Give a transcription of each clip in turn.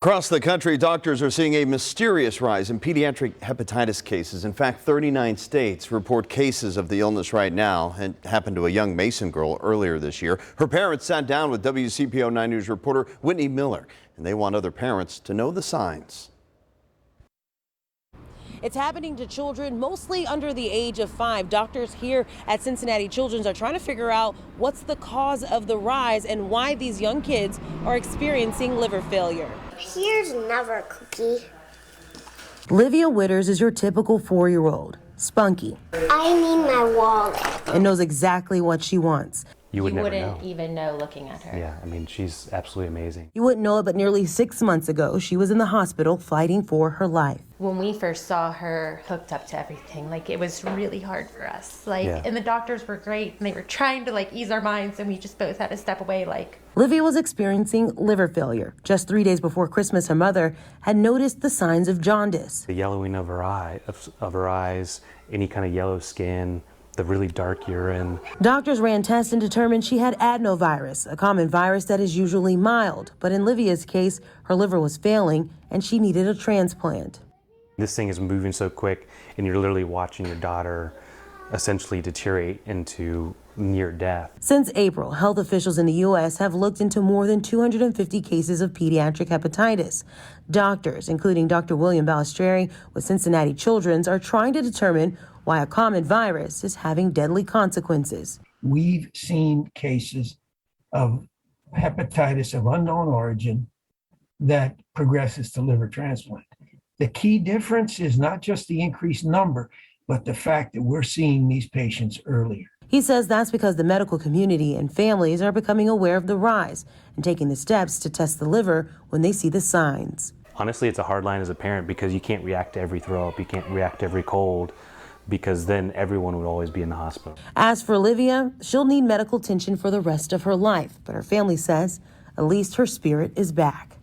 Across the country, doctors are seeing a mysterious rise in pediatric hepatitis cases. In fact, 39 states report cases of the illness right now. It happened to a young Mason girl earlier this year. Her parents sat down with WCPO 9 News reporter Whitney Miller, and they want other parents to know the signs. It's happening to children mostly under the age of 5. Doctors here at Cincinnati Children's are trying to figure out what's the cause of the rise and why these young kids are experiencing liver failure. Here's another cookie. Livia Witters is your typical 4-year-old, spunky. I need my wallet. And knows exactly what she wants. You wouldn't know. Even know looking at her. Yeah, I mean, she's absolutely amazing. You wouldn't know it, but nearly 6 months ago, she was in the hospital fighting for her life. When we first saw her hooked up to everything, it was really hard for us. And the doctors were great, and they were trying to ease our minds, and we just both had to step away. Livia was experiencing liver failure. Just 3 days before Christmas, her mother had noticed the signs of jaundice. The yellowing of her eyes, any kind of yellow skin, the really dark urine. Doctors ran tests and determined she had adenovirus, a common virus that is usually mild. But in Livia's case, her liver was failing and she needed a transplant. This thing is moving so quick, and you're literally watching your daughter essentially deteriorate into near death. Since April, health officials in the U.S. have looked into more than 250 cases of pediatric hepatitis. Doctors, including Dr. William Balistreri with Cincinnati Children's, are trying to determine why a common virus is having deadly consequences. We've seen cases of hepatitis of unknown origin that progresses to liver transplant. The key difference is not just the increased number, but the fact that we're seeing these patients earlier. He says that's because the medical community and families are becoming aware of the rise and taking the steps to test the liver when they see the signs. Honestly, it's a hard line as a parent because you can't react to every throw up, you can't react to every cold, because then everyone would always be in the hospital. As for Livia, she'll need medical attention for the rest of her life, but her family says at least her spirit is back.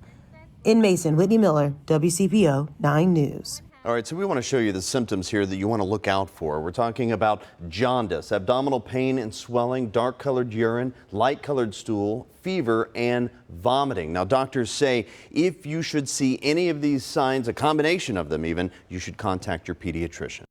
In Mason, Whitney Miller, WCPO 9 News. All right, so we want to show you the symptoms here that you want to look out for. We're talking about jaundice, abdominal pain and swelling, dark-colored urine, light-colored stool, fever, and vomiting. Now, doctors say if you should see any of these signs, a combination of them even, you should contact your pediatrician.